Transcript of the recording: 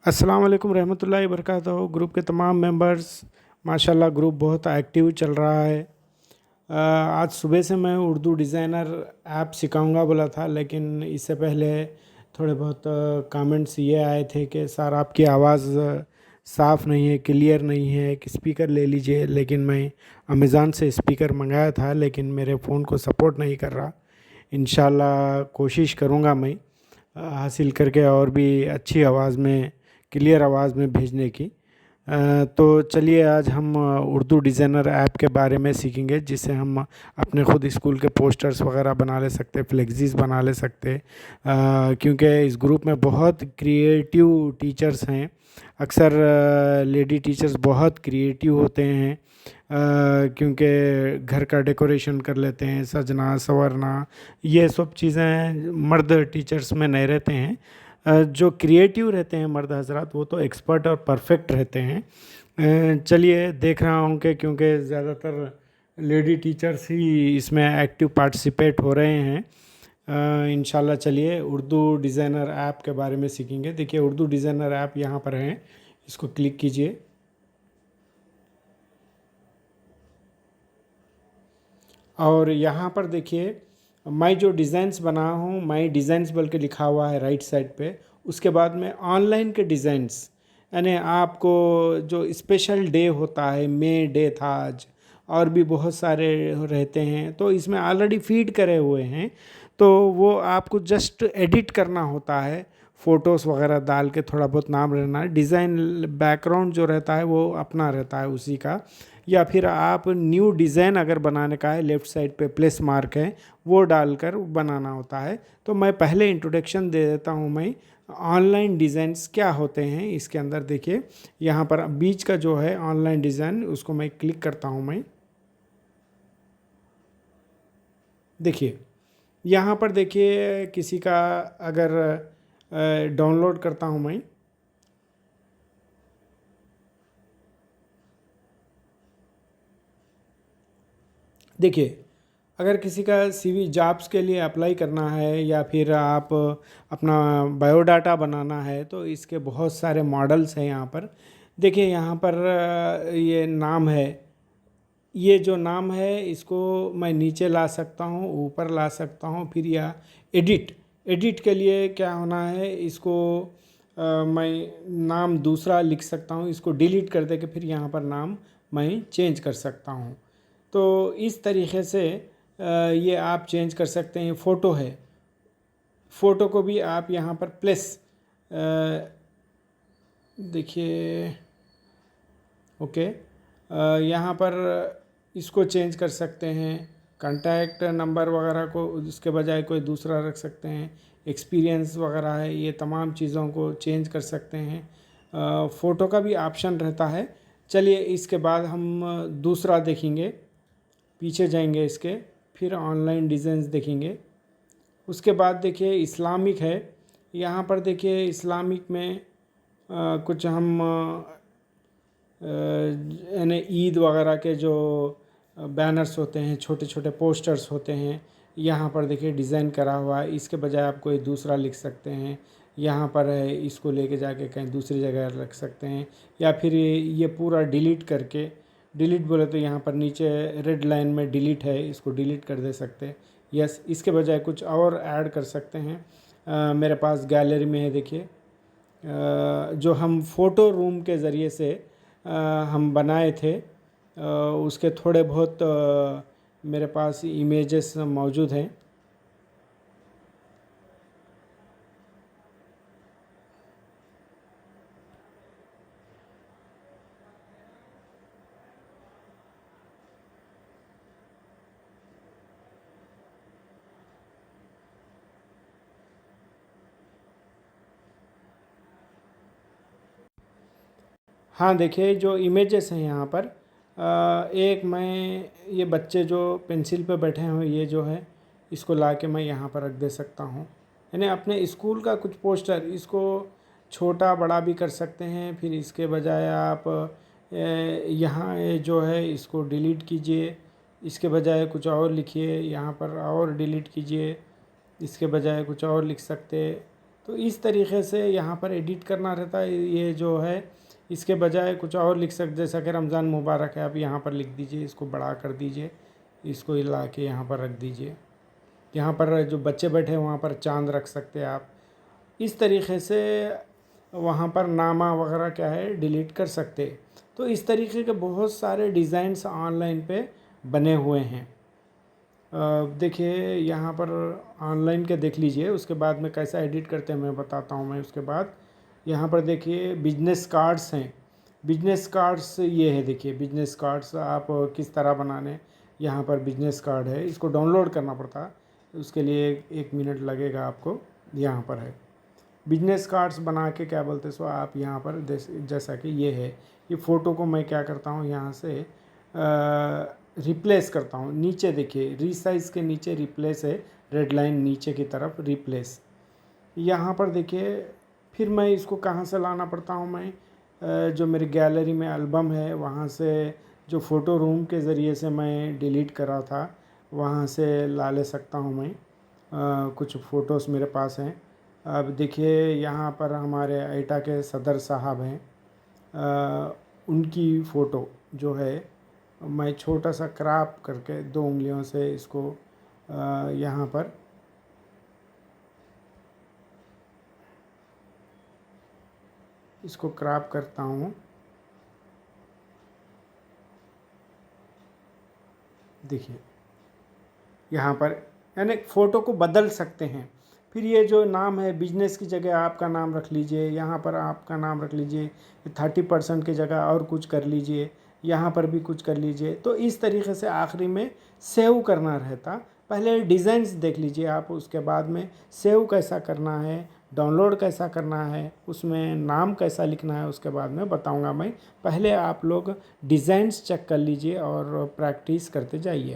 अस्सलाम वालेकुम रहमतुल्लाहि वबरकातुहू। ग्रुप के तमाम मेंबर्स, माशाल्लाह ग्रुप बहुत एक्टिव चल रहा है। आज सुबह से मैं उर्दू डिज़ाइनर ऐप सिखाऊंगा बोला था, लेकिन इससे पहले थोड़े बहुत कमेंट्स ये आए थे कि सर आपकी आवाज़ साफ़ नहीं है, क्लियर नहीं है, एक स्पीकर ले लीजिए। लेकिन मैं अमेज़ॉन से स्पीकर मंगाया था, लेकिन मेरे फ़ोन को सपोर्ट नहीं कर रहा। इंशाल्लाह कोशिश करूँगा मैं हासिल करके और भी अच्छी आवाज़ में, क्लियर आवाज़ में भेजने की। तो चलिए आज हम उर्दू डिज़ाइनर ऐप के बारे में सीखेंगे, जिससे हम अपने ख़ुद स्कूल के पोस्टर्स वगैरह बना ले सकते, फ्लेक्सीज बना ले सकते। क्योंकि इस ग्रुप में बहुत क्रिएटिव टीचर्स हैं। अक्सर लेडी टीचर्स बहुत क्रिएटिव होते हैं, क्योंकि घर का डेकोरेशन कर लेते हैं, सजना संवरना, ये सब चीज़ें मर्द टीचर्स में नहीं रहते हैं। जो क्रिएटिव रहते हैं मर्द हजरात, वो तो एक्सपर्ट और परफेक्ट रहते हैं। चलिए देख रहा हूँ कि क्योंकि ज़्यादातर लेडी टीचर्स ही इसमें एक्टिव पार्टिसिपेट हो रहे हैं। इंशाल्लाह चलिए उर्दू डिज़ाइनर ऐप के बारे में सीखेंगे। देखिए उर्दू डिज़ाइनर ऐप यहाँ पर है, इसको क्लिक कीजिए। और यहाँ पर देखिए मैं जो डिज़ाइंस बना हूँ, मैं डिज़ाइंस बल्कि लिखा हुआ है राइट साइड पे। उसके बाद में ऑनलाइन के डिज़ाइंस, यानी आपको जो स्पेशल डे होता है, मे डे था आज, और भी बहुत सारे रहते हैं, तो इसमें ऑलरेडी फीड करे हुए हैं। तो वो आपको जस्ट एडिट करना होता है, फ़ोटोज़ वगैरह डाल के थोड़ा बहुत नाम रहना है। डिज़ाइन बैकग्राउंड जो रहता है वो अपना रहता है उसी का। या फिर आप न्यू डिज़ाइन अगर बनाने का है, लेफ़्ट साइड पे प्लस मार्क है, वो डालकर बनाना होता है। तो मैं पहले इंट्रोडक्शन दे देता हूँ मैं, ऑनलाइन डिज़ाइंस क्या होते हैं इसके अंदर। देखिए यहाँ पर बीच का जो है ऑनलाइन डिज़ाइन, उसको मैं क्लिक करता हूँ मैं। देखिए यहाँ पर देखिए किसी का अगर डाउनलोड करता हूँ मैं, देखिए अगर किसी का सीवी जॉब्स के लिए अप्लाई करना है या फिर आप अपना बायोडाटा बनाना है, तो इसके बहुत सारे मॉडल्स हैं यहाँ पर। देखिए यहाँ पर ये नाम है, ये जो नाम है इसको मैं नीचे ला सकता हूँ, ऊपर ला सकता हूँ। फिर या एडिट, एडिट के लिए क्या होना है, इसको मैं नाम दूसरा लिख सकता हूँ, इसको डिलीट कर दे के फिर यहाँ पर नाम मैं चेंज कर सकता हूँ। तो इस तरीके से ये आप चेंज कर सकते हैं। फ़ोटो है, फ़ोटो को भी आप यहाँ पर प्लस, देखिए ओके, यहाँ पर इसको चेंज कर सकते हैं। कांटेक्ट नंबर वगैरह को उसके बजाय कोई दूसरा रख सकते हैं। एक्सपीरियंस वगैरह है, ये तमाम चीज़ों को चेंज कर सकते हैं। फ़ोटो का भी ऑप्शन रहता है। चलिए इसके बाद हम दूसरा देखेंगे, पीछे जाएंगे इसके, फिर ऑनलाइन डिज़ाइंस देखेंगे। उसके बाद देखिए इस्लामिक है। यहाँ पर देखिए इस्लामिक में कुछ हम यानी ईद वगैरह के जो बैनर्स होते हैं, छोटे छोटे पोस्टर्स होते हैं, यहाँ पर देखिए डिज़ाइन करा हुआ है। इसके बजाय आप कोई दूसरा लिख सकते हैं। यहाँ पर है, इसको लेके जाके कहीं दूसरी जगह रख सकते हैं। या फिर ये पूरा डिलीट करके, डिलीट बोले तो यहाँ पर नीचे रेड लाइन में डिलीट है, इसको डिलीट कर दे सकते हैं। यस, इसके बजाय कुछ और ऐड कर सकते हैं। मेरे पास गैलरी में है, देखिए जो हम फ़ोटो रूम के ज़रिए से हम बनाए थे, उसके थोड़े बहुत मेरे पास इमेजेस मौजूद हैं। हाँ देखिए जो इमेजेस हैं यहाँ पर, एक मैं ये बच्चे जो पेंसिल पे बैठे हुए, ये जो है इसको ला के मैं यहाँ पर रख दे सकता हूँ। यानी अपने स्कूल का कुछ पोस्टर, इसको छोटा बड़ा भी कर सकते हैं। फिर इसके बजाय आप यहाँ ये जो है इसको डिलीट कीजिए, इसके बजाय कुछ और लिखिए, यहाँ पर और डिलीट कीजिए, इसके बजाय कुछ और लिख सकते। तो इस तरीके से यहाँ पर एडिट करना रहता है। ये जो है इसके बजाय कुछ और लिख सकते, जैसा कि रमज़ान मुबारक है, आप यहाँ पर लिख दीजिए, इसको बड़ा कर दीजिए, इसको हिला के यहाँ पर रख दीजिए। यहाँ पर जो बच्चे बैठे हैं वहाँ पर चांद रख सकते हैं आप। इस तरीके से वहाँ पर नामा वगैरह क्या है डिलीट कर सकते। तो इस तरीके के बहुत सारे डिज़ाइंस ऑनलाइन पे बने हुए हैं। देखिए यहाँ पर ऑनलाइन के देख लीजिए, उसके बाद में कैसा एडिट करते हैं मैं बताता हूँ। मैं उसके बाद यहाँ पर देखिए बिजनेस कार्ड्स हैं। बिजनेस कार्ड्स ये है, देखिए बिजनेस कार्ड्स आप किस तरह बनाने। यहाँ पर बिजनेस कार्ड है, इसको डाउनलोड करना पड़ता है, उसके लिए 1 मिनट लगेगा आपको। यहाँ पर है बिजनेस कार्ड्स बना के क्या बोलते सो आप यहाँ पर जैसा कि ये है, ये फ़ोटो को मैं क्या करता हूँ यहाँ से रिप्लेस करता हूँ। नीचे देखिए रीसाइज के नीचे रिप्लेस है, रेड लाइन नीचे की तरफ रिप्लेस। यहाँ पर देखिए फिर मैं इसको कहाँ से लाना पड़ता हूँ, मैं जो मेरी गैलरी में एल्बम है वहाँ से, जो फ़ोटो रूम के ज़रिए से मैं डिलीट करा था वहाँ से ला ले सकता हूँ मैं। कुछ फ़ोटोज़ मेरे पास हैं। अब देखिए यहाँ पर हमारे एटा के सदर साहब हैं, उनकी फ़ोटो जो है मैं छोटा सा क्रॉप करके 2 उंगलियों से इसको यहाँ पर इसको क्रॉप करता हूँ। देखिए यहाँ पर यानी फ़ोटो को बदल सकते हैं। फिर ये जो नाम है बिजनेस की जगह आपका नाम रख लीजिए, यहाँ पर आपका नाम रख लीजिए, 30% की जगह और कुछ कर लीजिए, यहाँ पर भी कुछ कर लीजिए। तो इस तरीके से आखिरी में सेव करना रहता। पहले डिज़ाइंस देख लीजिए आप, उसके बाद में सेव कैसा करना है, डाउनलोड कैसा करना है, उसमें नाम कैसा लिखना है, उसके बाद में बताऊंगा मैं। पहले आप लोग डिज़ाइंस चेक कर लीजिए और प्रैक्टिस करते जाइए।